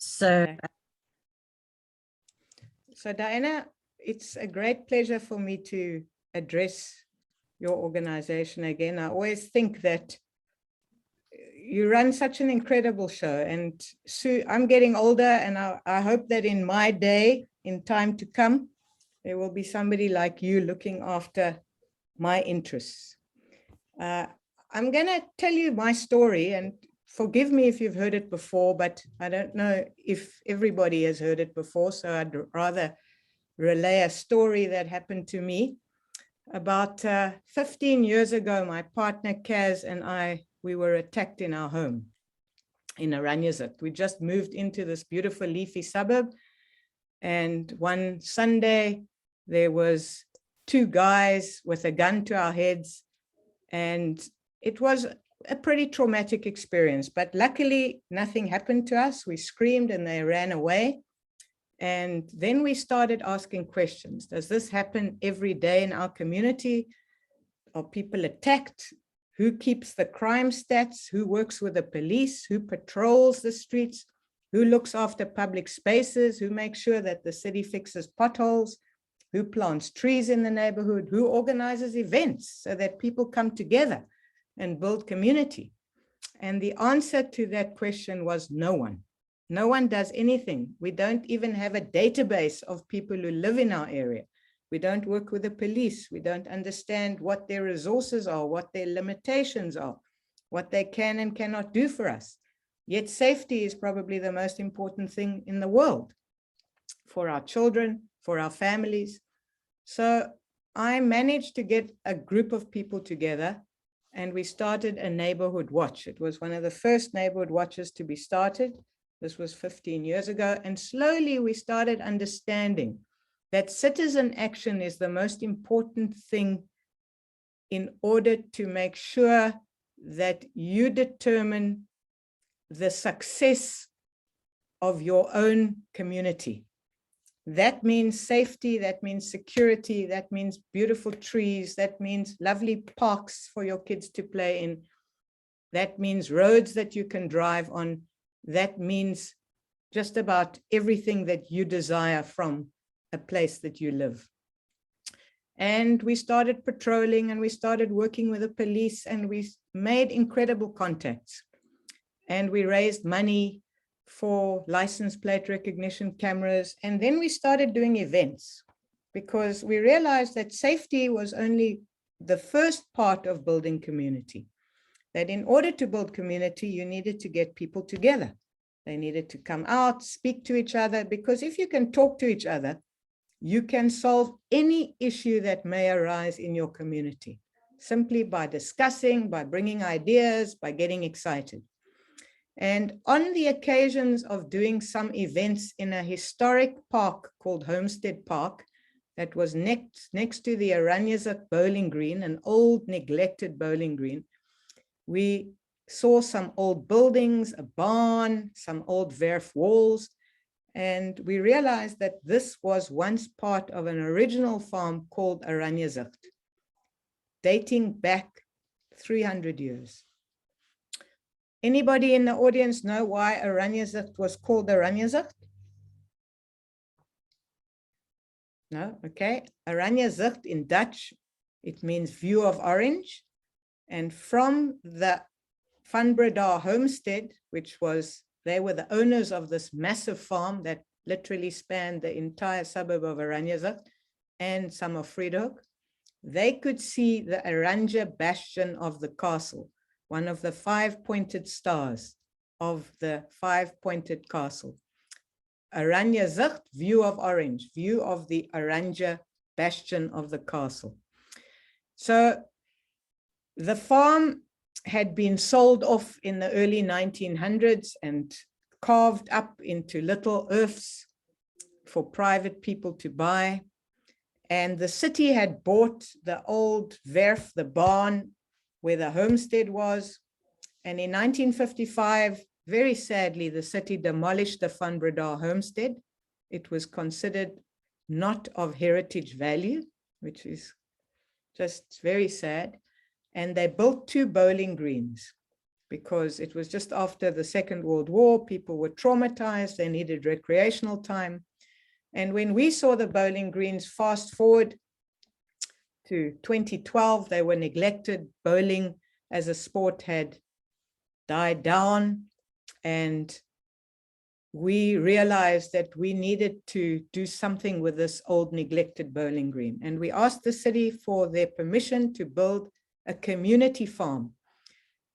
So, So Diana, it's a great pleasure for me to address your organization again. I always think that you run such an incredible show, and Sue, I'm getting older, and I hope that in my day, in time to come, there will be somebody like you looking after my interests. I'm going to tell you my story, and forgive me if you've heard it before, but I don't know if everybody has heard it before, so I'd rather relay a story that happened to me. About 15 years ago, my partner Kaz and I, we were attacked in our home in Orangezicht. We just moved into this beautiful leafy suburb, and one Sunday there was two guys with a gun to our heads, and it was a pretty traumatic experience, but luckily nothing happened to us. We screamed and they ran away. And then we started asking questions. Does this happen every day in our community? Are people attacked? Who keeps the crime stats? Who works with the police? Who patrols the streets? Who looks after public spaces? Who makes sure that the city fixes potholes? Who plants trees in the neighborhood? Who organizes events so that people come together and build community? And the answer to that question was no one. No one does anything. We don't even have a database of people who live in our area. We don't work with the police. We don't understand what their resources are, what their limitations are, what they can and cannot do for us. Yet safety is probably the most important thing in the world for our children, for our families. So I managed to get a group of people together, and we started a neighborhood watch. It was one of the first neighborhood watches to be started. This was 15 years ago. And slowly we started understanding that citizen action is the most important thing in order to make sure that you determine the success of your own community. That means safety, that means security, that means beautiful trees, that means lovely parks for your kids to play in, that means roads that you can drive on, that means just about everything that you desire from a place that you live. And we started patrolling, and we started working with the police, and we made incredible contacts. And we raised money for license plate recognition cameras. And then we started doing events, because we realized that safety was only the first part of building community. That in order to build community, you needed to get people together. They needed to come out, speak to each other, because if you can talk to each other, you can solve any issue that may arise in your community, simply by discussing, by bringing ideas, by getting excited. And on the occasions of doing some events in a historic park called Homestead Park, that was next to the Orangezicht bowling green, an old neglected bowling green, we saw some old buildings, a barn, some old verf walls, and we realized that this was once part of an original farm called Orangezicht, dating back 300 years. Anybody in the audience know why Orangezicht was called Orangezicht? No? Okay. Orangezicht in Dutch, it means view of orange. And from the Van Breda homestead, which was, they were the owners of this massive farm that literally spanned the entire suburb of Oranjezicht and some of Friedhoek, they could see the Oranje bastion of the castle, one of the 5-pointed stars of the 5-pointed castle. Oranjezicht, view of orange, view of the Oranje bastion of the castle. So the farm had been sold off in the early 1900s and carved up into little earths for private people to buy. And the city had bought the old verf, the barn, where the homestead was. And in 1955, very sadly, the city demolished the Van Breda homestead. It was considered not of heritage value, which is just very sad. And they built 2 bowling greens. because it was just after the Second World War. People were traumatized, they needed recreational time. And when we saw the bowling greens, fast forward to 2012, they were neglected. Bowling as a sport had died down, and we realized that we needed to do something with this old neglected bowling green. And we asked the city for their permission to build a community farm.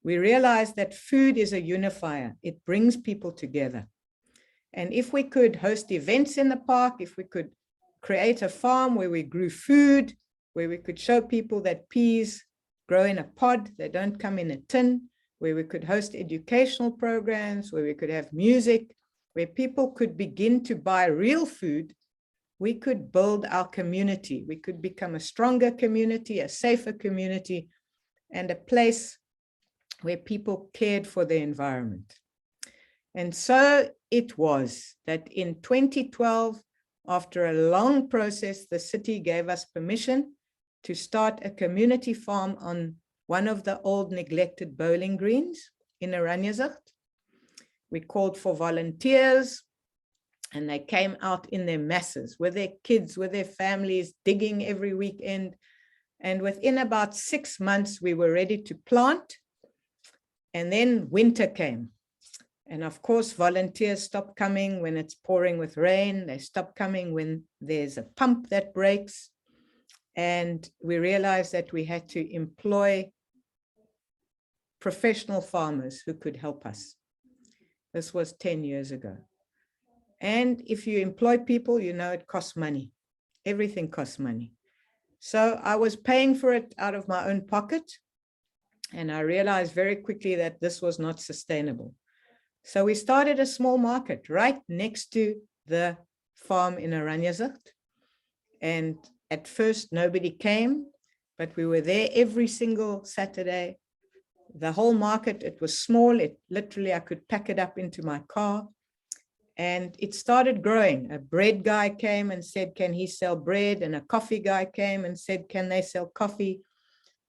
We realized that food is a unifier. It brings people together. And if we could host events in the park, if we could create a farm where we grew food, where we could show people that peas grow in a pod, they don't come in a tin, where we could host educational programs, where we could have music, where people could begin to buy real food, we could build our community. We could become a stronger community, a safer community, and a place where people cared for the environment. And so it was that in 2012, after a long process, the city gave us permission to start a community farm on one of the old neglected bowling greens in Orangezicht. We called for volunteers, and they came out in their masses with their kids, with their families, digging every weekend. And within about 6 months, we were ready to plant. And then winter came. And of course, volunteers stop coming when it's pouring with rain. They stop coming when there's a pump that breaks. And we realized that we had to employ professional farmers who could help us. This was 10 years ago. And if you employ people, you know it costs money. Everything costs money. So I was paying for it out of my own pocket. And I realized very quickly that this was not sustainable. So we started a small market right next to the farm in Orangezicht. And at first, nobody came, but we were there every single Saturday. The whole market, it was small. It literally, I could pack it up into my car. And it started growing. A bread guy came and said, can he sell bread? And a coffee guy came and said, can they sell coffee?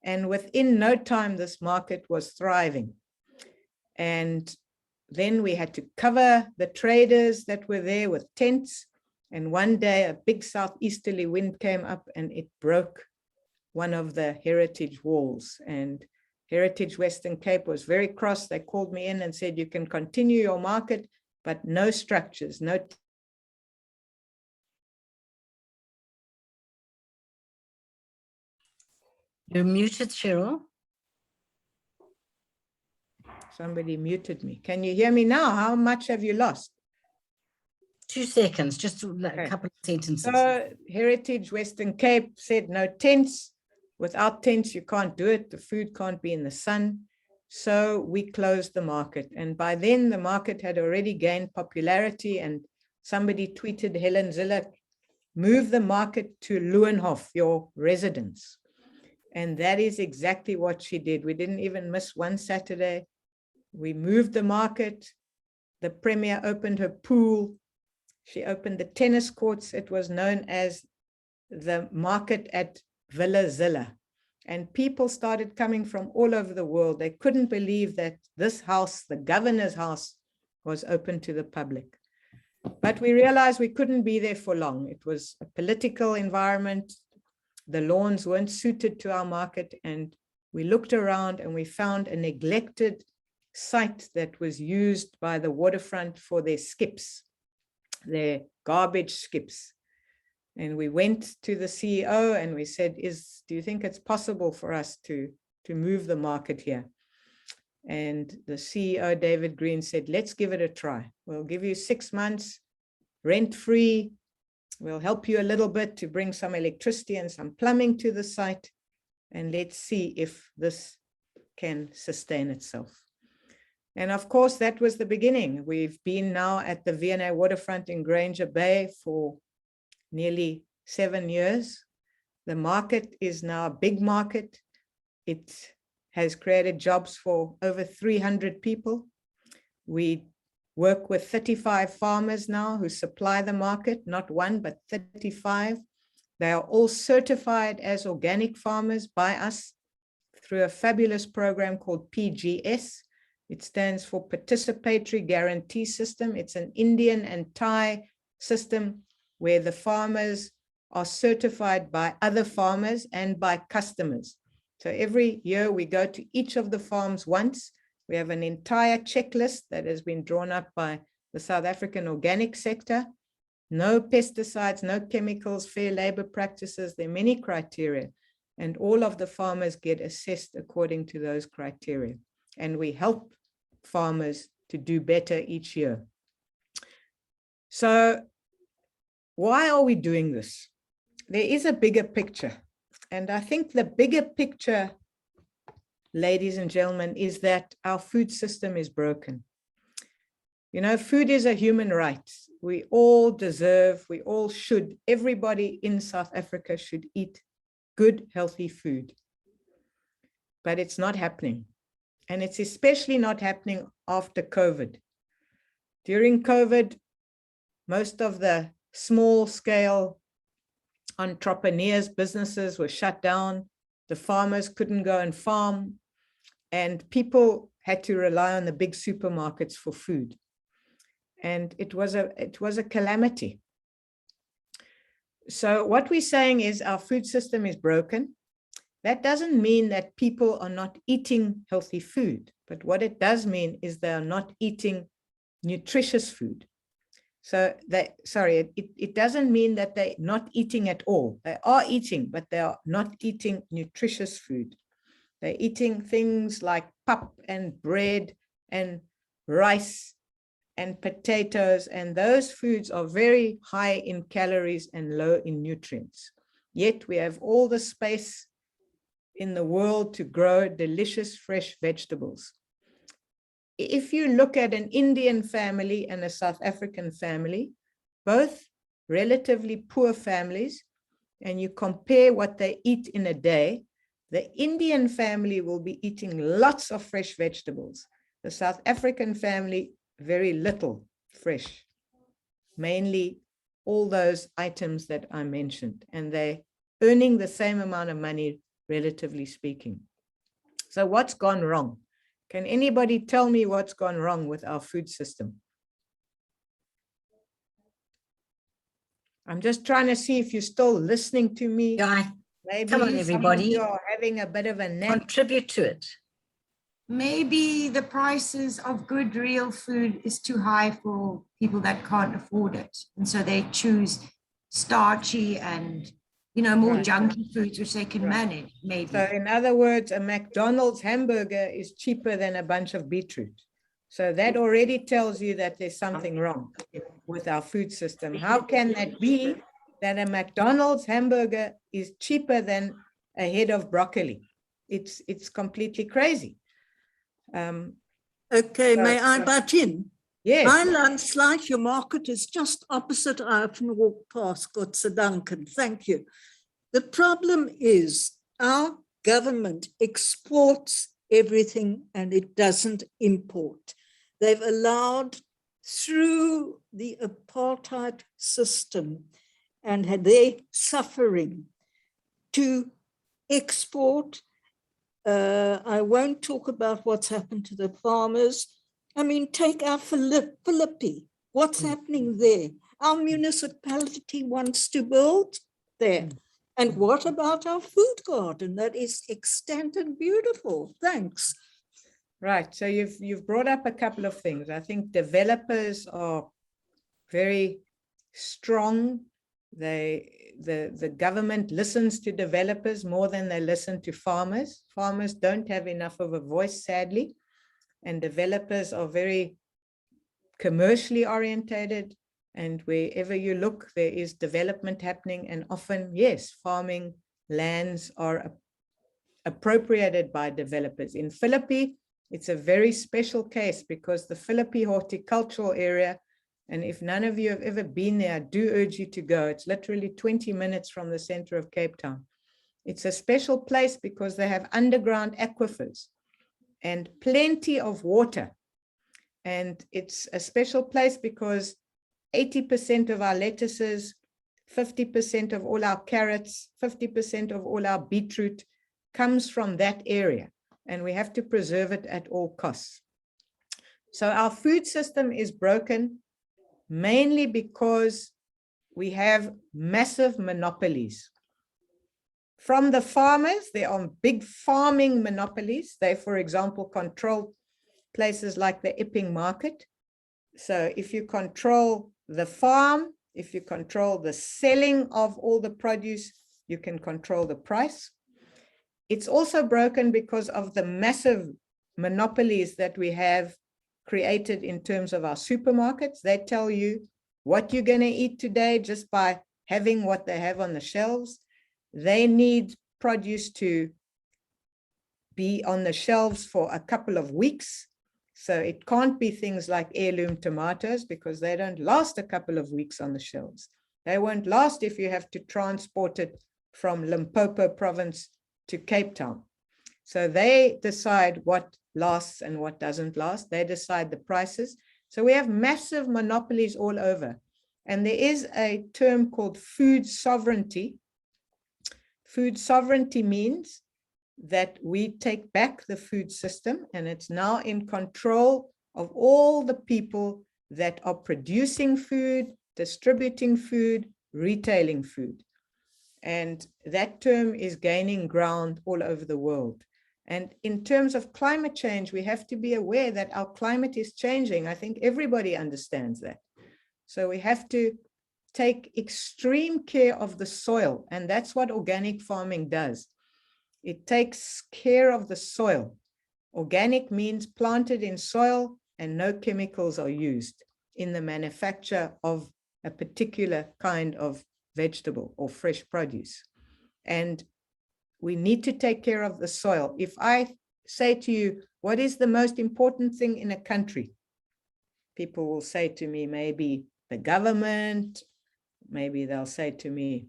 And within no time, this market was thriving. And then we had to cover the traders that were there with tents. And one day, a big southeasterly wind came up and it broke one of the heritage walls. And Heritage Western Cape was very cross. They called me in and said, you can continue your market, but no structures, no. You're muted, Sheryl. Somebody muted me. Can you hear me now? How much have you lost? 2 seconds, just a couple of sentences. So Heritage Western Cape said no tents. Without tents, you can't do it. The food can't be in the sun. So we closed the market. And by then, the market had already gained popularity. And somebody tweeted, Helen Ziller, move the market to Loenhof, your residence. And that is exactly what she did. We didn't even miss one Saturday. We moved the market. The Premier opened her pool. She opened the tennis courts. It was known as the market at Villa Zilla. And people started coming from all over the world. They couldn't believe that this house, the governor's house, was open to the public. But we realized we couldn't be there for long. It was a political environment. The lawns weren't suited to our market. And we looked around and we found a neglected site that was used by the waterfront for their skips, their garbage skips. And we went to the CEO and we said, do you think it's possible for us to move the market here? And the CEO, David Green, said, let's give it a try. We'll give you 6 months, rent-free. We'll help you a little bit to bring some electricity and some plumbing to the site. And let's see if this can sustain itself. And of course, that was the beginning. We've been now at the V&A waterfront in Granger Bay for nearly 7 years. The market is now a big market. It has created jobs for over 300 people. We work with 35 farmers now who supply the market, not one, but 35. They are all certified as organic farmers by us through a fabulous program called PGS, It stands for Participatory Guarantee System. It's an Indian and Thai system where the farmers are certified by other farmers and by customers. So every year we go to each of the farms once. We have an entire checklist that has been drawn up by the South African organic sector. No pesticides, no chemicals, fair labor practices. There are many criteria, and all of the farmers get assessed according to those criteria. And we help farmers to do better each year. So why are we doing this? There is a bigger picture. And I think the bigger picture, ladies and gentlemen, is that our food system is broken. You know, food is a human right. We all deserve, we all should, everybody in South Africa should eat good, healthy food. But it's not happening. And it's especially not happening after COVID. During COVID, most of the small scale entrepreneurs, businesses were shut down. The farmers couldn't go and farm, and people had to rely on the big supermarkets for food. And it was a calamity. So what we're saying is our food system is broken. That doesn't mean that people are not eating healthy food, but what it does mean is they are not eating nutritious food. So it doesn't mean that they're not eating at all. They are eating, but they are not eating nutritious food. They're eating things like pap and bread and rice and potatoes, and those foods are very high in calories and low in nutrients. Yet we have all the space in the world to grow delicious fresh vegetables. If you look at an Indian family and a South African family, both relatively poor families, and you compare what they eat in a day, the Indian family will be eating lots of fresh vegetables. The South African family, very little fresh, mainly all those items that I mentioned, and they're earning the same amount of money, relatively speaking. So what's gone wrong? Can anybody tell me what's gone wrong with our food system? I'm just trying to see if you're still listening to me. Yeah, maybe come on, everybody. You are having a bit of a nap. Contribute to it. Maybe the prices of good real food is too high for people that can't afford it. And so they choose starchy and, you know, more junky foods, which they can manage, maybe. So in other words, a McDonald's hamburger is cheaper than a bunch of beetroot. So that already tells you that there's something wrong with our food system. How can that be that a McDonald's hamburger is cheaper than a head of broccoli? It's completely crazy. Okay, may I butt in? Yes. My landslide, your market is just opposite. I often walk past Duncan. Thank you. The problem is our government exports everything and it doesn't import. They've allowed through the apartheid system and they're suffering to export. I won't talk about what's happened to the farmers. I mean, take our Philippi. What's happening there? Our municipality wants to build there. And what about our food garden? That is extant and beautiful. Thanks. Right. So you've brought up a couple of things. I think developers are very strong. The government listens to developers more than they listen to farmers. Farmers don't have enough of a voice, sadly. And developers are very commercially orientated. And wherever you look, there is development happening. And often, yes, farming lands are appropriated by developers. In Philippi, it's a very special case because the Philippi horticultural area, and if none of you have ever been there, I do urge you to go. It's literally 20 minutes from the center of Cape Town. It's a special place because they have underground aquifers and plenty of water. And it's a special place because 80% of our lettuces, 50% of all our carrots, 50% of all our beetroot comes from that area. And we have to preserve it at all costs. So our food system is broken mainly because we have massive monopolies. From the farmers, there are big farming monopolies. They, for example, control places like the Epping market. So if you control the farm, if you control the selling of all the produce, you can control the price. It's also broken because of the massive monopolies that we have created in terms of our supermarkets. They tell you what you're going to eat today just by having what they have on the shelves. They need produce to be on the shelves for a couple of weeks. So it can't be things like heirloom tomatoes because they don't last a couple of weeks on the shelves. They won't last if you have to transport it from Limpopo province to Cape Town. So they decide what lasts and what doesn't last. They decide the prices. So we have massive monopolies all over. And there is a term called food sovereignty. Food sovereignty means that we take back the food system and it's now in control of all the people that are producing food, distributing food, retailing food. And that term is gaining ground all over the world. And in terms of climate change, we have to be aware that our climate is changing. I think everybody understands that. So we have to take extreme care of the soil. And that's what organic farming does. It takes care of the soil. Organic means planted in soil and no chemicals are used in the manufacture of a particular kind of vegetable or fresh produce. And we need to take care of the soil. If I say to you, what is the most important thing in a country? People will say to me, maybe the government, maybe they'll say to me,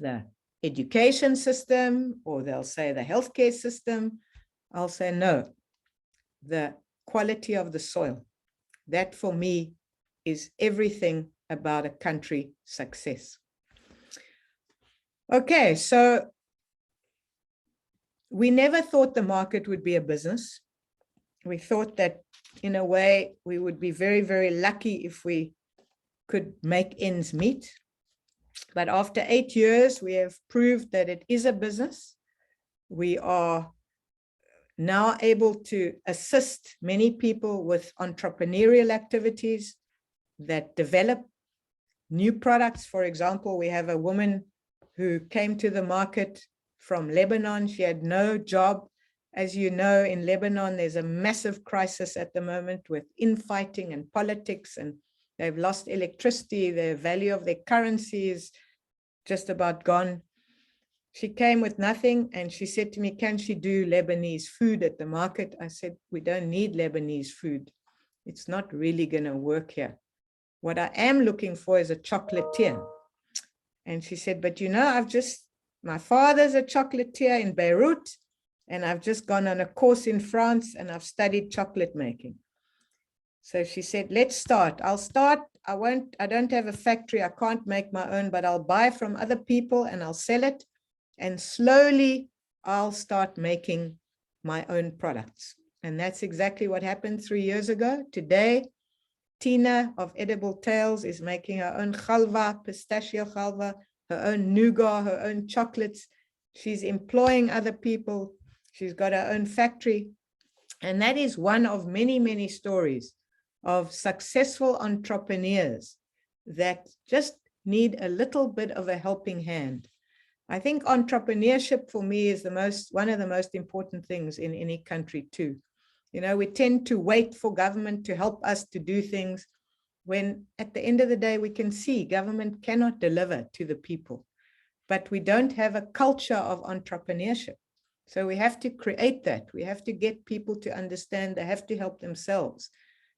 the education system, or they'll say the healthcare system. I'll say, no, the quality of the soil. That for me is everything about a country success. Okay, so we never thought the market would be a business. We thought that in a way we would be very, very lucky if we could make ends meet. But after 8 years, we have proved that it is a business. We are now able to assist many people with entrepreneurial activities that develop new products. For example, we have a woman who came to the market from Lebanon. She had no job. As you know, in Lebanon, there's a massive crisis at the moment with infighting and politics, and they've lost electricity. The value of their currency is just about gone. She came with nothing and she said to me, can she do Lebanese food at the market? I said, we don't need Lebanese food. It's not really going to work here. What I am looking for is a chocolatier. And she said, but you know, my father's a chocolatier in Beirut, and I've just gone on a course in France and I've studied chocolate making. So she said, let's start. I'll start. I don't have a factory. I can't make my own, but I'll buy from other people and I'll sell it. And slowly I'll start making my own products. And that's exactly what happened 3 years ago. Today, Tina of Edible Tales is making her own chalva, pistachio chalva, her own nougat, her own chocolates. She's employing other people. She's got her own factory. And that is one of many, many stories of successful entrepreneurs that just need a little bit of a helping hand. I think entrepreneurship for me is one of the most important things in any country too. You know, we tend to wait for government to help us to do things when at the end of the day, we can see government cannot deliver to the people, but we don't have a culture of entrepreneurship. So we have to create that. We have to get people to understand they have to help themselves.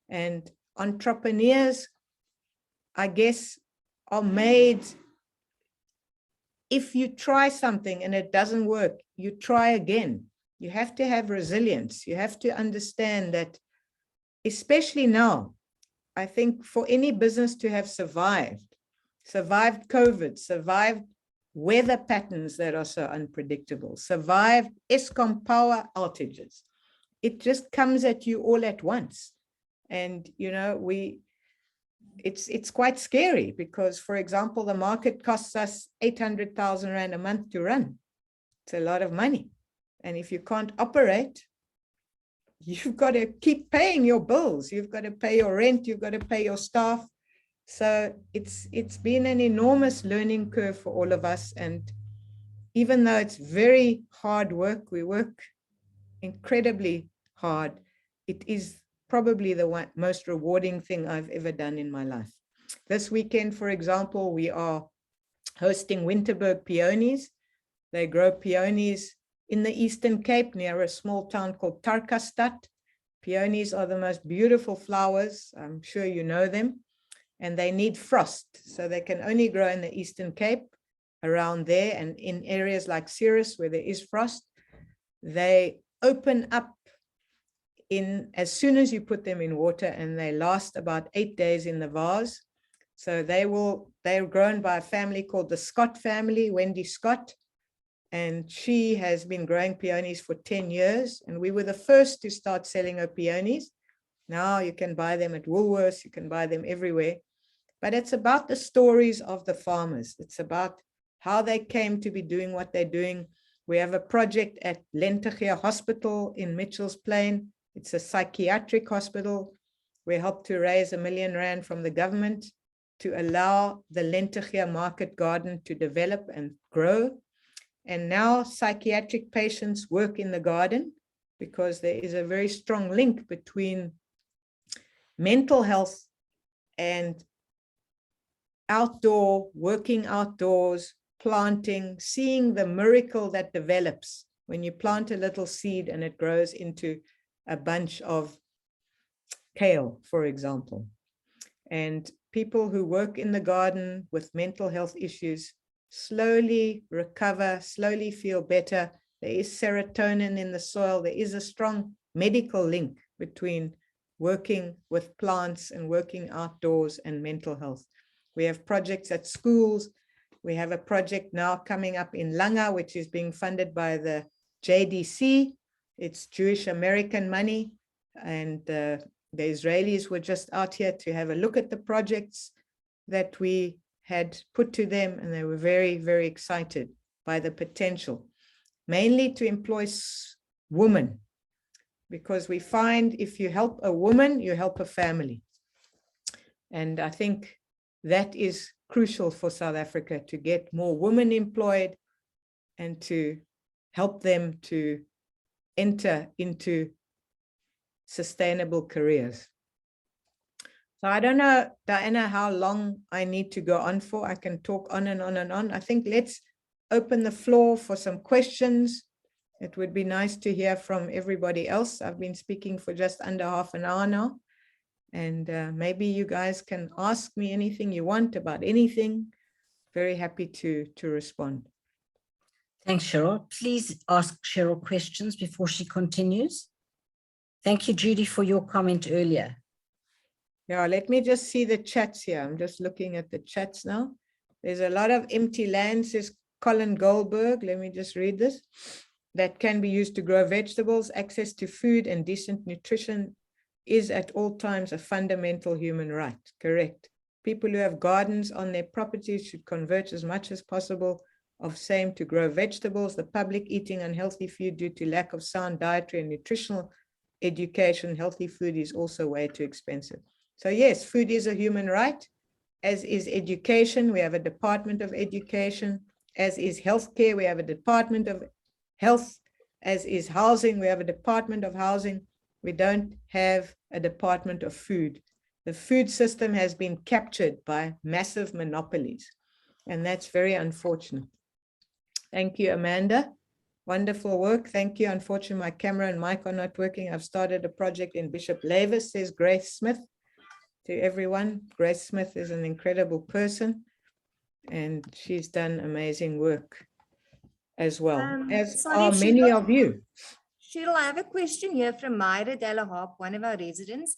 And entrepreneurs, I guess, are made, if you try something and it doesn't work, you try again. You have to have resilience. You have to understand that, especially now, I think for any business to have survived COVID, survived weather patterns that are so unpredictable, survived Eskom power outages, it just comes at you all at once. And, you know, it's quite scary because, for example, the market costs us 800,000 Rand a month to run. It's a lot of money. And if you can't operate, you've got to keep paying your bills. You've got to pay your rent. You've got to pay your staff. So it's been an enormous learning curve for all of us. And even though it's very hard work, we work incredibly hard. It is probably the most rewarding thing I've ever done in my life. This weekend, for example, we are hosting Winterberg peonies. They grow peonies in the Eastern Cape near a small town called Tarkastad. Peonies are the most beautiful flowers. I'm sure you know them. And they need frost. So they can only grow in the Eastern Cape around there, and in areas like Ceres where there is frost. They open up as soon as you put them in water, and they last about 8 days in the vase. So they're grown by a family called the Scott family, Wendy Scott. And she has been growing peonies for 10 years. And we were the first to start selling her peonies. Now you can buy them at Woolworths, you can buy them everywhere. But it's about the stories of the farmers. It's about how they came to be doing what they're doing. We have a project at Lentegeur Hospital in Mitchell's Plain. It's a psychiatric hospital. We helped to raise R1 million from the government to allow the Lentegeur market garden to develop and grow. And now psychiatric patients work in the garden because there is a very strong link between mental health and working outdoors, planting, seeing the miracle that develops when you plant a little seed and it grows into a bunch of kale, for example. And people who work in the garden with mental health issues slowly recover, slowly feel better. There is serotonin in the soil. There is a strong medical link between working with plants and working outdoors and mental health. We have projects at schools. We have a project now coming up in Langa, which is being funded by the JDC. It's Jewish American money. And the Israelis were just out here to have a look at the projects that we had put to them. And they were very, very excited by the potential, mainly to employ women. Because we find if you help a woman, you help a family. And I think that is crucial for South Africa, to get more women employed and to help them to enter into sustainable careers. So I don't know, Diana, how long I need to go on for. I can talk on and on and on. I think let's open the floor for some questions. It would be nice to hear from everybody else. I've been speaking for just under half an hour now. And maybe you guys can ask me anything you want about anything. Very happy to respond. Thanks, Sheryl. Please ask Sheryl questions before she continues. Thank you, Judy, for your comment earlier. Yeah, let me just see the chats here. I'm just looking at the chats now. There's a lot of empty land, says Colin Goldberg. Let me just read this. That can be used to grow vegetables. Access to food and decent nutrition is at all times a fundamental human right. Correct. People who have gardens on their properties should convert as much as possible of same to grow vegetables. The public eating unhealthy food due to lack of sound dietary and nutritional education. Healthy food is also way too expensive. So yes, food is a human right, as is education. We have a Department of Education, as is healthcare. We have a Department of Health, as is housing. We have a Department of Housing. We don't have a Department of Food. The food system has been captured by massive monopolies, and that's very unfortunate. Thank you, Amanda. Wonderful work. Thank you. Unfortunately, my camera and mic are not working. I've started a project in Bishop Lavis, says Grace Smith. To everyone, Grace Smith is an incredible person, and she's done amazing work as well, as are many of you. Sheryl, I have a question here from Myra Della Harp, one of our residents.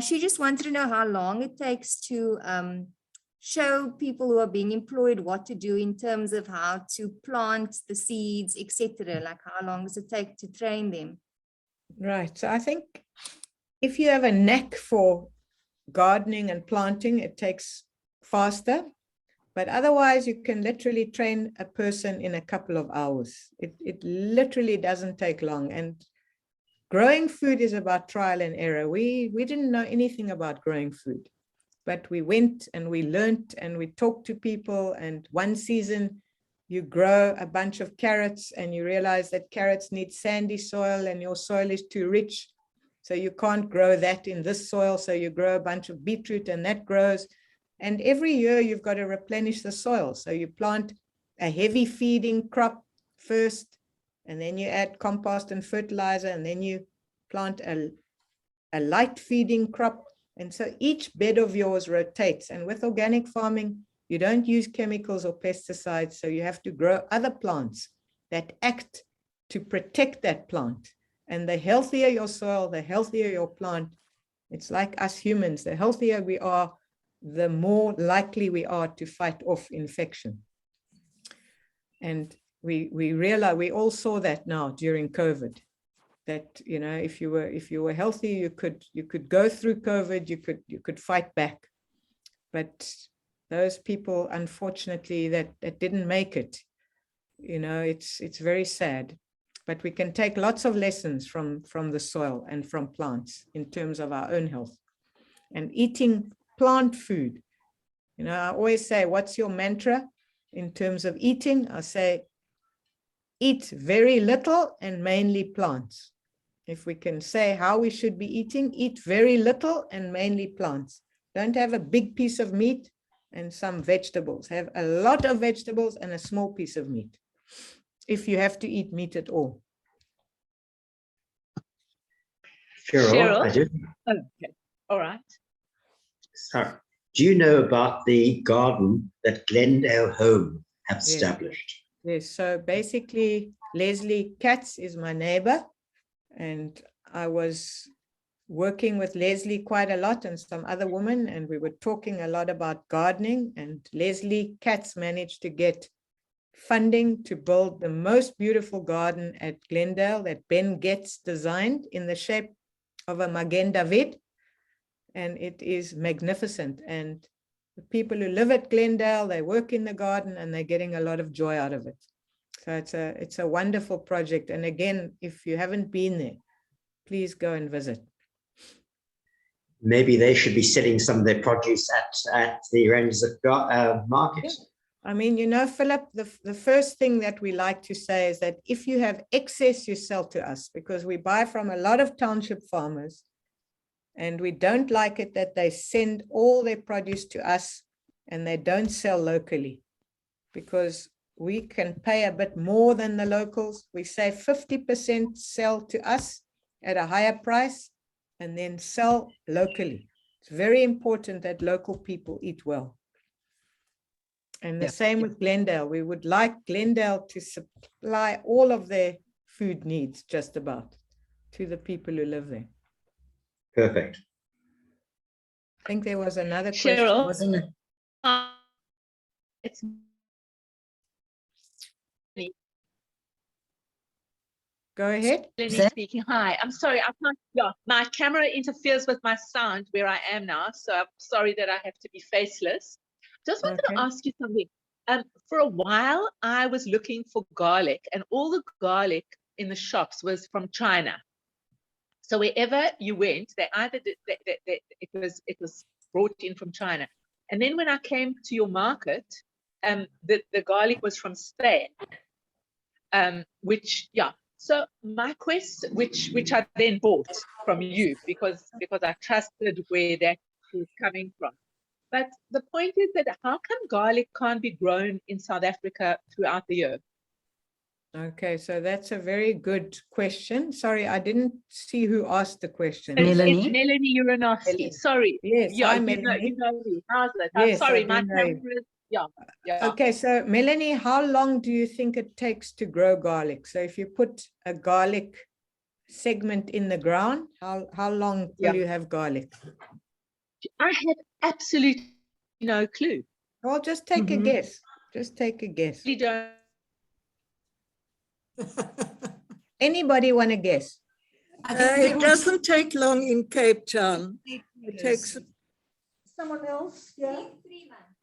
She just wanted to know how long it takes to show people who are being employed what to do in terms of how to plant the seeds, etc. Like how long does it take to train them? Right. So I think if you have a knack for gardening and planting, it takes faster. But otherwise, you can literally train a person in a couple of hours. It literally doesn't take long. And growing food is about trial and error. We didn't know anything about growing food, but we went and we learned and we talked to people. And one season you grow a bunch of carrots and you realize that carrots need sandy soil and your soil is too rich. So you can't grow that in this soil. So you grow a bunch of beetroot and that grows. And every year you've got to replenish the soil. So you plant a heavy feeding crop first, and then you add compost and fertilizer, and then you plant a light feeding crop. And so each bed of yours rotates. And with organic farming, you don't use chemicals or pesticides. So you have to grow other plants that act to protect that plant. And the healthier your soil, the healthier your plant. It's like us humans, the healthier we are, the more likely we are to fight off infection. And we realize, we all saw that now during COVID, that, you know, if you were healthy, you could go through COVID, you could fight back. But those people, unfortunately, that didn't make it, you know, it's very sad. But we can take lots of lessons from the soil and from plants in terms of our own health. And eating plant food, you know, I always say, what's your mantra in terms of eating? I say, eat very little and mainly plants. If we can say how we should be eating, eat very little and mainly plants. Don't have a big piece of meat and some vegetables. Have a lot of vegetables and a small piece of meat, if you have to eat meat at all. Cheryl, I do. Okay, all right. Sorry. Do you know about the garden that Glendale Home have established? Yes, so basically Leslie Katz is my neighbor, and I was working with Leslie quite a lot and some other women, and we were talking a lot about gardening, and Leslie Katz managed to get funding to build the most beautiful garden at Glendale that Ben Getz designed in the shape of a Magen David, and it is magnificent. And the people who live at Glendale, they work in the garden and they're getting a lot of joy out of it. So it's a wonderful project. And again, if you haven't been there, please go and visit. Maybe they should be selling some of their produce at the Orangezicht market. Yeah. I mean, you know, Philip, the first thing that we like to say is that if you have excess, you sell to us, because we buy from a lot of township farmers, and we don't like it that they send all their produce to us and they don't sell locally, because we can pay a bit more than the locals. We say 50% sell to us at a higher price and then sell locally. It's very important that local people eat well. And the same with Glendale. We would like Glendale to supply all of their food needs, just about, to the people who live there. Perfect. I think there was another Cheryl, question, wasn't it? It's Go ahead. Lenny speaking. Hi, I'm sorry, I can't. Yeah, my camera interferes with my sound where I am now, so I'm sorry that I have to be faceless. Just wanted to ask you something. For a while, I was looking for garlic, and all the garlic in the shops was from China. So wherever you went, they either did, it was brought in from China. And then when I came to your market, the garlic was from Spain, which, yeah. So my question, which I then bought from you because I trusted where that was coming from. But the point is that how come garlic can't be grown in South Africa throughout the year? Okay, so that's a very good question. Sorry, I didn't see who asked the question. Melanie? It's Melanie Uranowski. Sorry. Yes, Yeah, hi, you Melanie. know me. How's it? I'm Yes, sorry, I my do know you. camera is, yeah. Okay, so Melanie, how long do you think it takes to grow garlic? So if you put a garlic segment in the ground, how long will you have garlic? I have absolutely no clue. Well, just take a guess. Just take a guess. You don't. Anybody want to guess? I think they It will- doesn't take long in Cape Town. It takes someone else, yeah? 3 months.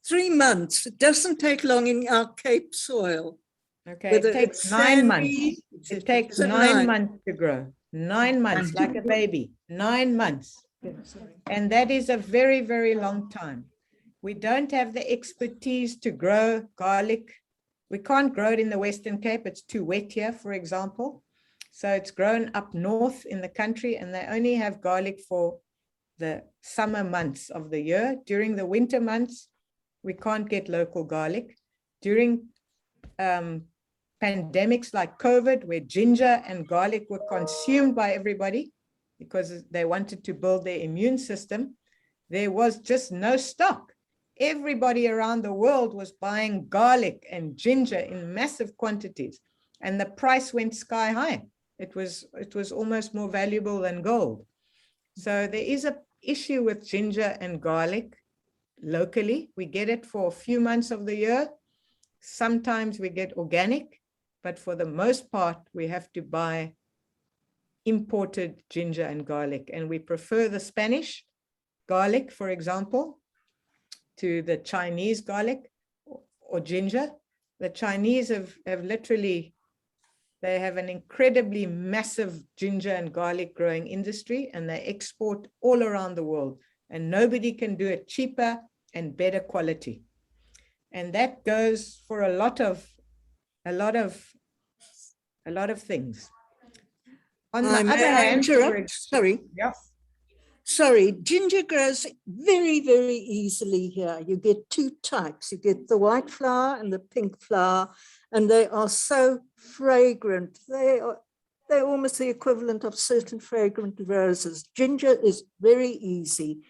3 months. It doesn't take long in our Cape soil. Okay, Whether it takes it's 9 months. sandy, It takes is it 9 months to grow. 9 months, like a baby. 9 months. And that is a very, very long time. We don't have the expertise to grow garlic. We can't grow it in the Western Cape. It's too wet here, for example. So it's grown up north in the country, and they only have garlic for the summer months of the year. During the winter months, we can't get local garlic. During pandemics like COVID, where ginger and garlic were consumed by everybody because they wanted to build their immune system, there was just no stock. Everybody around the world was buying garlic and ginger in massive quantities, and the price went sky high. It was almost more valuable than gold. So there is an issue with ginger and garlic locally. We get it for a few months of the year. Sometimes we get organic, but for the most part, we have to buy imported ginger and garlic. And we prefer the Spanish garlic, for example, to the Chinese garlic or ginger. The Chinese have literally, they have an incredibly massive ginger and garlic growing industry, and they export all around the world, and nobody can do it cheaper and better quality. And that goes for a lot of things. On the May other I hand, interrupt? Sorry. yeah, Sorry, ginger grows very, very easily here. You get 2 types. You get the white flower and the pink flower, and they are so fragrant. They're almost the equivalent of certain fragrant roses. Ginger is very easy.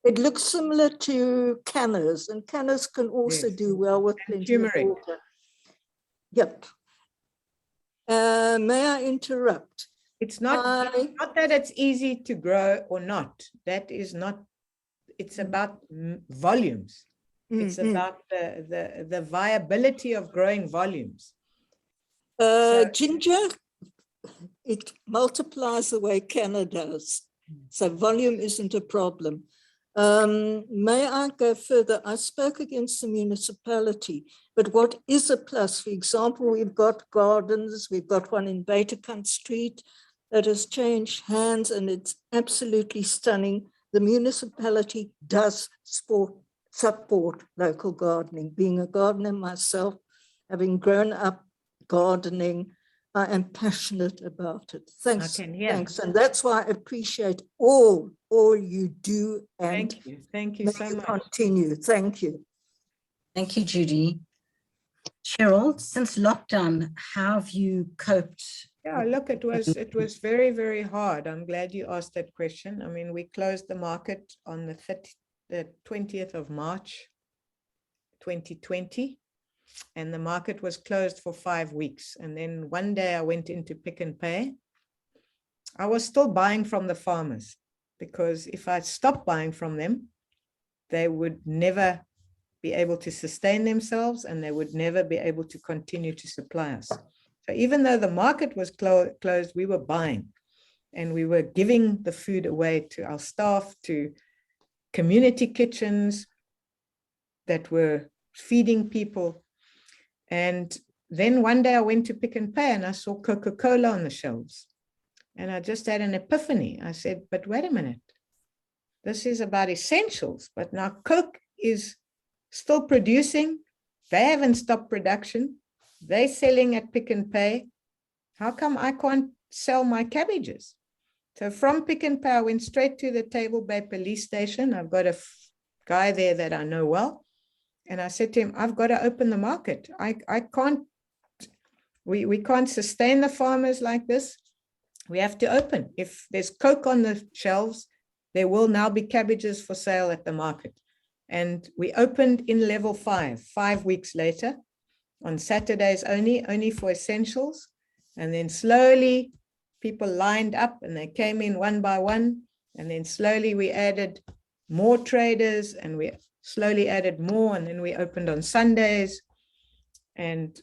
It looks similar to canners, and canners can also Yes. do well with And plenty of turmeric. water. Yep. May I interrupt? it's not that it's easy to grow or not. That is not, it's about volumes. It's about the viability of growing volumes. Ginger, it multiplies the way canna does. So volume isn't a problem. May I go further? I spoke against the municipality, but what is a plus? For example, we've got gardens, we've got one in Baterkant Street that has changed hands, and it's absolutely stunning. The municipality does support local gardening. Being a gardener myself, having grown up gardening, I am passionate about it. Thanks. Thanks. And that's why I appreciate all you do. And Thank you so much. Continue. Thank you. Thank you, Judy. Cheryl, since lockdown, how have you coped? Yeah, look, it was very, very hard. I'm glad you asked that question. I mean, we closed the market on the 20th of March, 2020. And the market was closed for 5 weeks. And then one day I went into Pick n Pay. I was still buying from the farmers, because if I stopped buying from them, they would never be able to sustain themselves, and they would never be able to continue to supply us. So even though the market was closed, we were buying, and we were giving the food away to our staff, to community kitchens that were feeding people. And then one day I went to Pick n Pay and I saw Coca-Cola on the shelves. And I just had an epiphany. I said, but wait a minute. This is about essentials, but now Coke is still producing. They haven't stopped production. They're selling at Pick n Pay. How come I can't sell my cabbages? So from Pick n Pay, I went straight to the Table Bay police station. I've got a guy there that I know well. And I said to him, I've got to open the market. I can't, we can't sustain the farmers like this. We have to open. If there's Coke on the shelves, there will now be cabbages for sale at the market. And we opened in level 5 weeks later, on Saturdays only for essentials. And then slowly people lined up and they came in one by one. And then slowly we added more traders, and we slowly added more, and then we opened on Sundays. And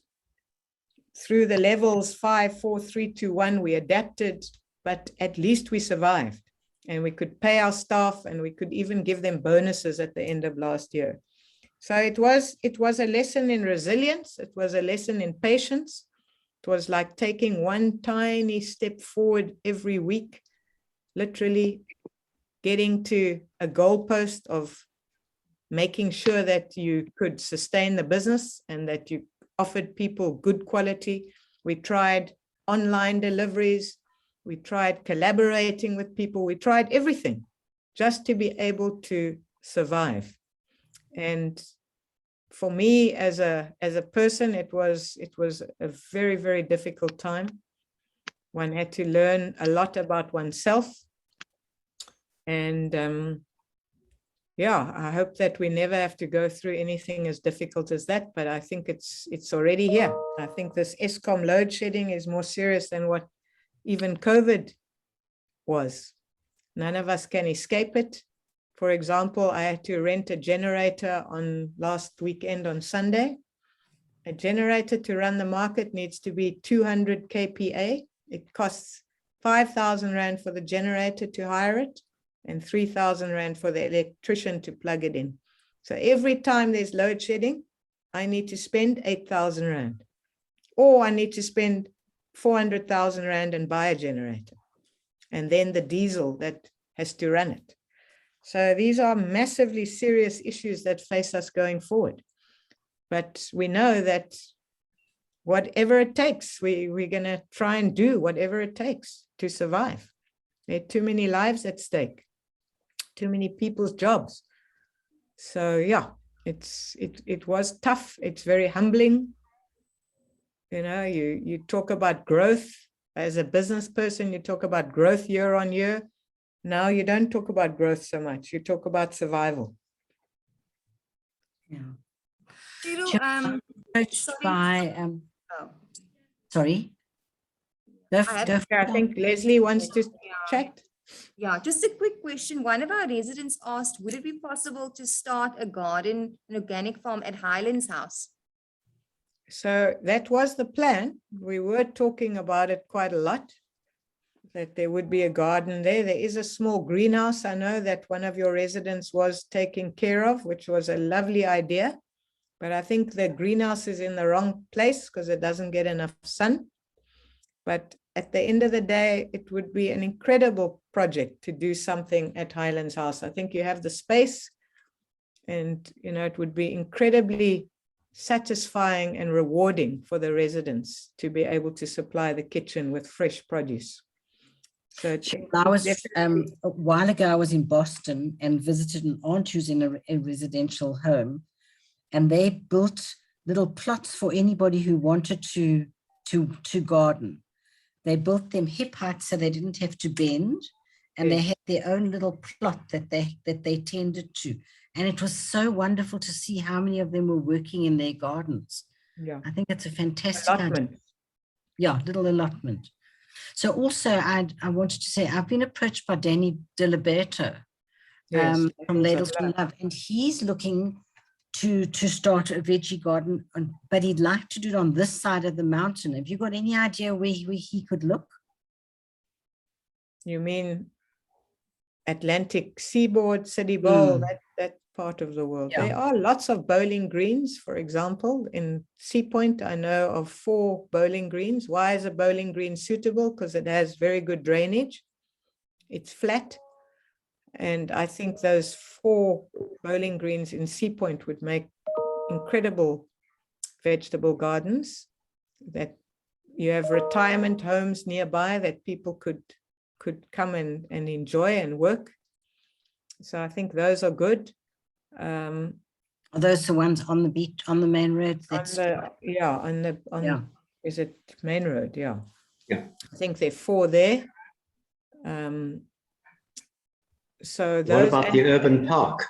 through the levels 5, 4, 3, 2, 1, we adapted but at least we survived, and we could pay our staff, and we could even give them bonuses at the end of last year. So it was a lesson in resilience. It was a lesson in patience. It was like taking one tiny step forward every week, literally getting to a goalpost of making sure that you could sustain the business and that you offered people good quality. We tried online deliveries. We tried collaborating with people. We tried everything just to be able to survive. And for me as a person, it was a very, very difficult time. One had to learn a lot about oneself. And yeah, I hope that we never have to go through anything as difficult as that, but I think it's already here. I think this Eskom load shedding is more serious than what even COVID was. None of us can escape it. For example, I had to rent a generator on last weekend on Sunday. A generator to run the market needs to be 200 kPa. It costs 5,000 Rand for the generator to hire it, and 3,000 Rand for the electrician to plug it in. So every time there's load shedding, I need to spend 8,000 Rand, or I need to spend 400,000 Rand and buy a generator, and then the diesel that has to run it. So these are massively serious issues that face us going forward. But we know that whatever it takes, we're going to try and do whatever it takes to survive. There are too many lives at stake, too many people's jobs. So yeah, it was tough. It's very humbling. You know, you talk about growth as a business person, you talk about growth year on year. Now you don't talk about growth so much. You talk about survival. Yeah. Sheryl, Approached sorry. by, Oh, sorry. I think Leslie wants to chat. yeah, just a quick question. One of our residents asked, would it be possible to start a garden, an organic farm at Highlands House? So that was the plan. We were talking about it quite a lot, that there would be a garden there. There is a small greenhouse, I know, that one of your residents was taking care of, which was a lovely idea. But I think the greenhouse is in the wrong place because it doesn't get enough sun. But at the end of the day, it would be an incredible project to do something at Highlands House. I think you have the space, and you know, it would be incredibly satisfying and rewarding for the residents to be able to supply the kitchen with fresh produce. So I was a while ago, I was in Boston and visited an aunt who's in a residential home, and they built little plots for anybody who wanted to garden. They built them hip height so they didn't have to bend, and they had their own little plot that they tended to. And it was so wonderful to see how many of them were working in their gardens. Yeah, I think it's a fantastic idea. Yeah, little allotment. So also I wanted to say, I've been approached by Danny Diliberto from Ladles to Love, and he's looking to start a veggie garden, but he'd like to do it on this side of the mountain. Have you got any idea where he could look? You mean Atlantic Seaboard, City Bowl, that part of the world? Yeah. There are lots of bowling greens, for example. In Sea Point, I know of 4 bowling greens. Why is a bowling green suitable? Because it has very good drainage. It's flat. And I think those 4 bowling greens in Sea Point would make incredible vegetable gardens, that you have retirement homes nearby that people could come and enjoy and work. So I think those are good. Are those the ones on the beach, on the main road? Is it main road? Yeah. Yeah. I think there are 4 there. So those. What about the urban park?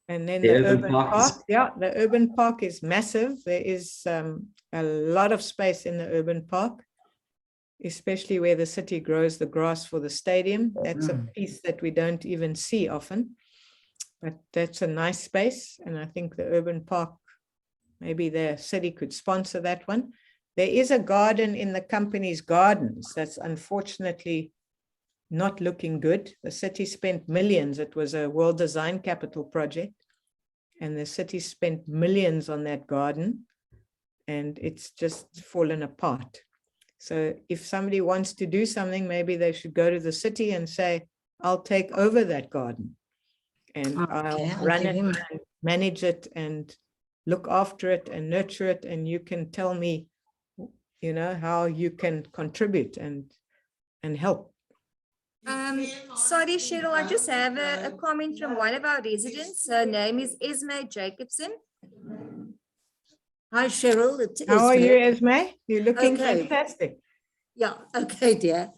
And then the urban park, the urban park is massive. There is a lot of space in the urban park, especially where the city grows the grass for the stadium. That's a piece that we don't even see often, but that's a nice space. And I think the urban park, maybe the city could sponsor that one. There is a garden in the company's gardens that's unfortunately not looking good. The city spent millions. It was a World Design Capital project, and the city spent millions on that garden, and it's just fallen apart. So if somebody wants to do something, maybe they should go to the city and say, I'll take over that garden, and I'll run it and manage it and look after it and nurture it. And you can tell me, you know, how you can contribute and help. Sorry, Sheryl, I just have a comment from one of our residents. Her name is Esme Jacobson. Hi, Sheryl. It's How are Esme. you, Esme? You're looking Okay. fantastic. Yeah, okay, dear.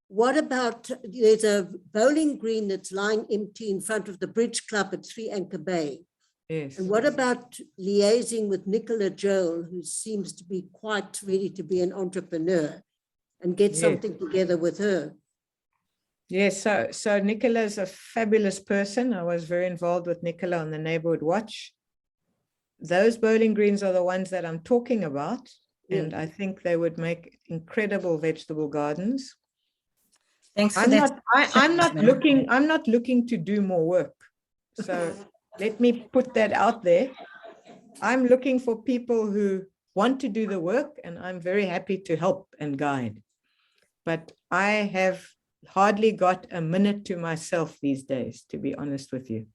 What about, there's a bowling green that's lying empty in front of the Bridge Club at 3 Anchor Bay. Yes. And what about liaising with Nicola Joel, who seems to be quite ready to be an entrepreneur, and get Yes. something together with her? Yes, so Nicola is a fabulous person. I was very involved with Nicola on the Neighborhood Watch. Those bowling greens are the ones that I'm talking about, and I think they would make incredible vegetable gardens. Thanks for I'm that. I'm not looking to do more work. So let me put that out there. I'm looking for people who want to do the work, and I'm very happy to help and guide. But I have hardly got a minute to myself these days, to be honest with you.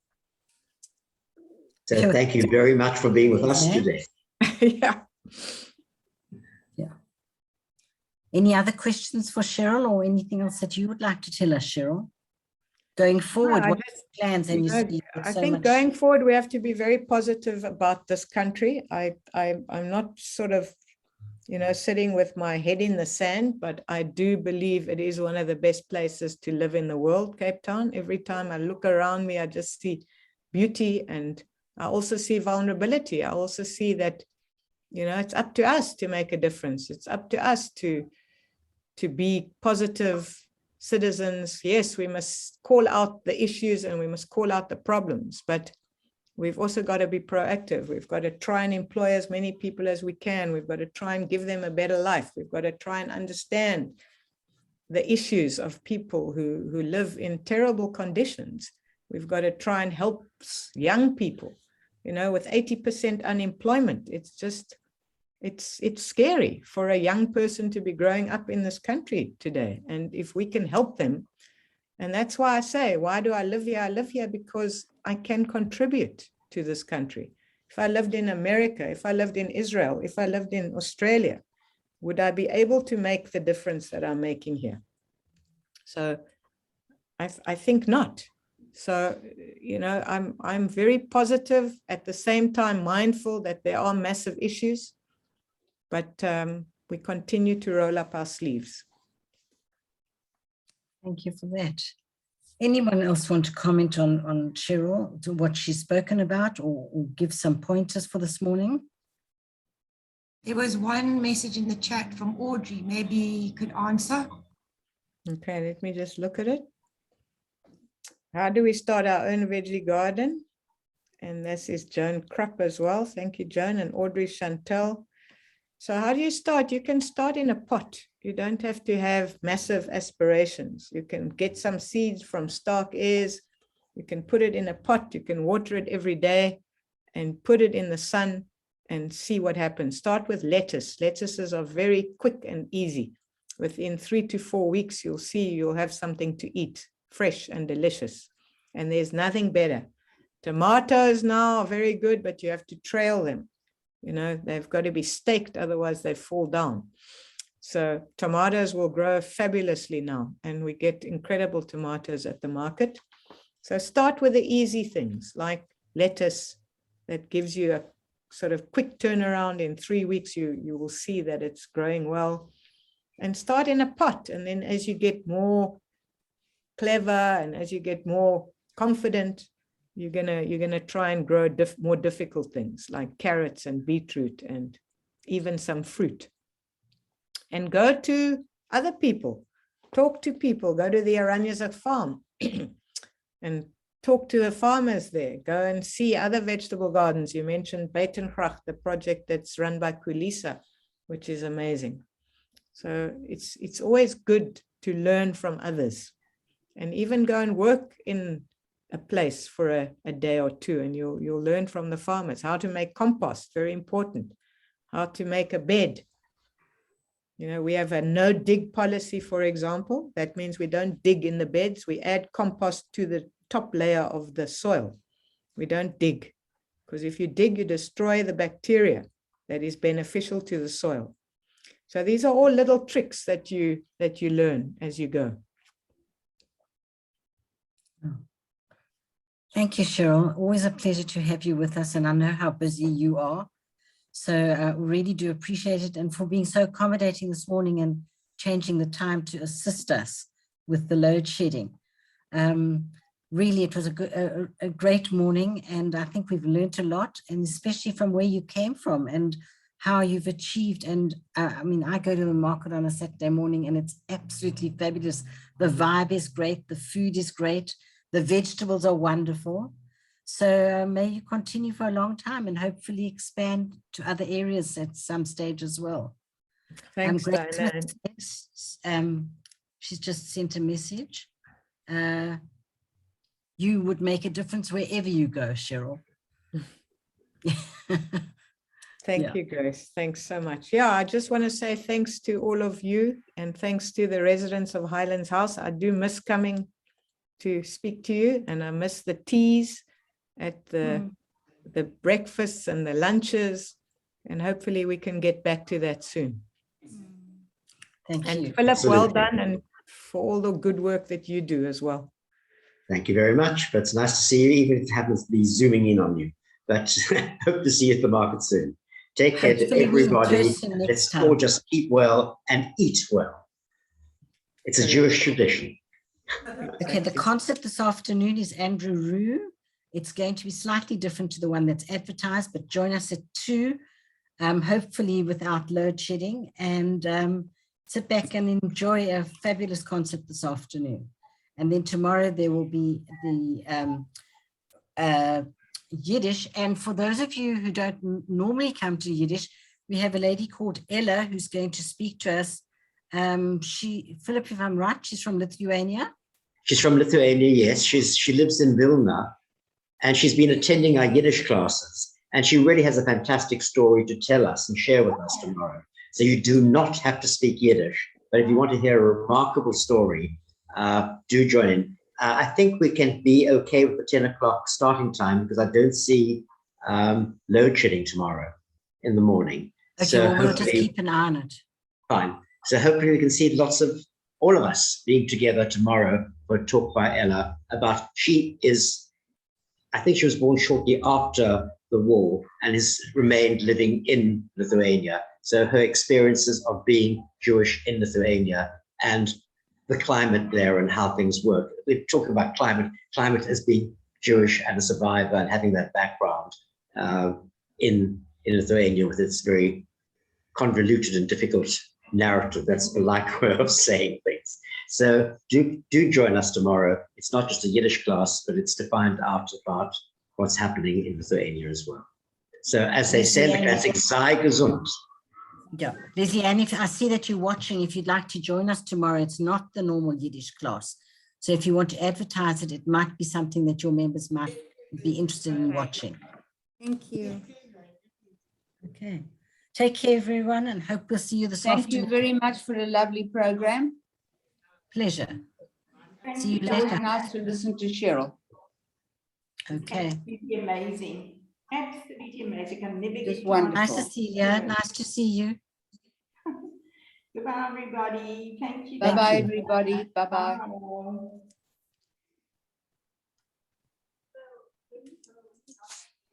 So thank you very much for being with us today. Yeah. Yeah. Any other questions for Sheryl, or anything else that you would like to tell us, Sheryl? Going forward, what plans? And I think going forward, we have to be very positive about this country. I'm not sort of, you know, sitting with my head in the sand, but I do believe it is one of the best places to live in the world, Cape Town. Every time I look around me, I just see beauty, and I also see vulnerability. I also see that, you know, it's up to us to make a difference. It's up to us to be positive citizens. Yes, we must call out the issues and we must call out the problems, but we've also got to be proactive. We've got to try and employ as many people as we can. We've got to try and give them a better life. We've got to try and understand the issues of people who live in terrible conditions. We've got to try and help young people, you know, with 80% unemployment. It's just, it's scary for a young person to be growing up in this country today. And if we can help them, and that's why I say, why do I live here? I live here because I can contribute to this country. If I lived in America, if I lived in Israel, if I lived in Australia, would I be able to make the difference that I'm making here? So I think not. So, you know, I'm very positive, at the same time mindful that there are massive issues, but we continue to roll up our sleeves. Thank you for that. Anyone else want to comment on Sheryl, to what she's spoken about, or give some pointers for this morning? There was one message in the chat from Audrey. Maybe you could answer. Okay, let me just look at it. How do we start our own veggie garden? And this is Joan Krupp as well. Thank you, Joan, and Audrey Chantel. So how do you start? You can start in a pot. You don't have to have massive aspirations. You can get some seeds from Stark Airs. You can put it in a pot. You can water it every day and put it in the sun and see what happens. Start with lettuce. Lettuces are very quick and easy. Within 3 to 4 weeks, you'll see you'll have something to eat, fresh and delicious. And there's nothing better. Tomatoes now are very good, but you have to trail them. You know, they've got to be staked, otherwise they fall down. So tomatoes will grow fabulously now, and we get incredible tomatoes at the market. So start with the easy things like lettuce that gives you a sort of quick turnaround. In 3 weeks, you will see that it's growing well. And start in a pot. And then as you get more clever and as you get more confident, you're gonna try and grow more difficult things like carrots and beetroot and even some fruit. And go to other people, talk to people, go to the Orangezicht farm and talk to the farmers there. Go and see other vegetable gardens. You mentioned Buitengracht, the project that's run by Kulisa, which is amazing. So it's always good to learn from others. and even go and work in a place for a day or two, and you'll learn from the farmers how to make compost, very important, how to make a bed. You know, we have a no dig policy, for example. That means we don't dig in the beds. We add compost to the top layer of the soil. We don't dig, because if you dig, you destroy the bacteria that is beneficial to the soil. So these are all little tricks that you learn as you go. Thank you, Sheryl. Always a pleasure to have you with us, and I know how busy you are. So I really do appreciate it, and for being so accommodating this morning and changing the time to assist us with the load shedding. Really, it was a great morning, and I think we've learned a lot, and especially from where you came from and how you've achieved. And I mean, I go to the market on a Saturday morning and it's absolutely fabulous. The vibe is great. The food is great. The vegetables are wonderful. So may you continue for a long time and hopefully expand to other areas at some stage as well. Thanks, Diana. She's just sent a message. You would make a difference wherever you go, Sheryl. Thank you, Grace. Thanks so much. Yeah, I just want to say thanks to all of you, and thanks to the residents of Highlands House. I do miss coming to speak to you, and I miss the teas at the breakfasts and the lunches, and hopefully we can get back to that soon. Thank you. And Philip, Absolutely. well done, and for all the good work that you do as well. Thank you very much. But it's nice to see you, even if it happens to be zooming in on you. But hope to see you at the market soon. Take care to everybody. Let's all just keep well and eat well. It's a Jewish tradition. Okay, the concert this afternoon is Andrew Rue. It's going to be slightly different to the one that's advertised, but join us at 2, hopefully without load shedding, and sit back and enjoy a fabulous concert this afternoon. And then tomorrow there will be the Yiddish. And for those of you who don't normally come to Yiddish, we have a lady called Ella who's going to speak to us. Philip, if I'm right, she's from Lithuania. She's from Lithuania, yes. She lives in Vilna, and she's been attending our Yiddish classes. And she really has a fantastic story to tell us and share with us tomorrow. So you do not have to speak Yiddish, but if you want to hear a remarkable story, do join in. I think we can be okay with the 10 o'clock starting time because I don't see load shedding tomorrow in the morning. Okay, so well, we'll just keep an eye on it. Fine. So hopefully we can see lots of all of us being together tomorrow for a talk by Ella about, I think she was born shortly after the war and has remained living in Lithuania. So her experiences of being Jewish in Lithuania and the climate there and how things work. We're talking about climate as being Jewish and a survivor and having that background in Lithuania with its very convoluted and difficult narrative. That's a polite way of saying things. So do join us tomorrow. It's not just a Yiddish class, but it's to find out about what's happening in Lithuania as well. So as they say in the classic, sei gesund. Yeah, Lizzie-Anne, I see that you're watching. If you'd like to join us tomorrow, it's not the normal Yiddish class. So if you want to advertise it, it might be something that your members might be interested in watching. Thank you. Okay. Take care, everyone, and hope we'll see you this afternoon. Thank you very much for a lovely program. Pleasure. See you It was later. nice to listen to Sheryl. Okay. Absolutely amazing. Absolutely amazing. I'll never Just get wonderful. Nice to see you. Nice to see you. Goodbye, everybody. Thank you. Bye-bye, everybody. Bye-bye. Bye.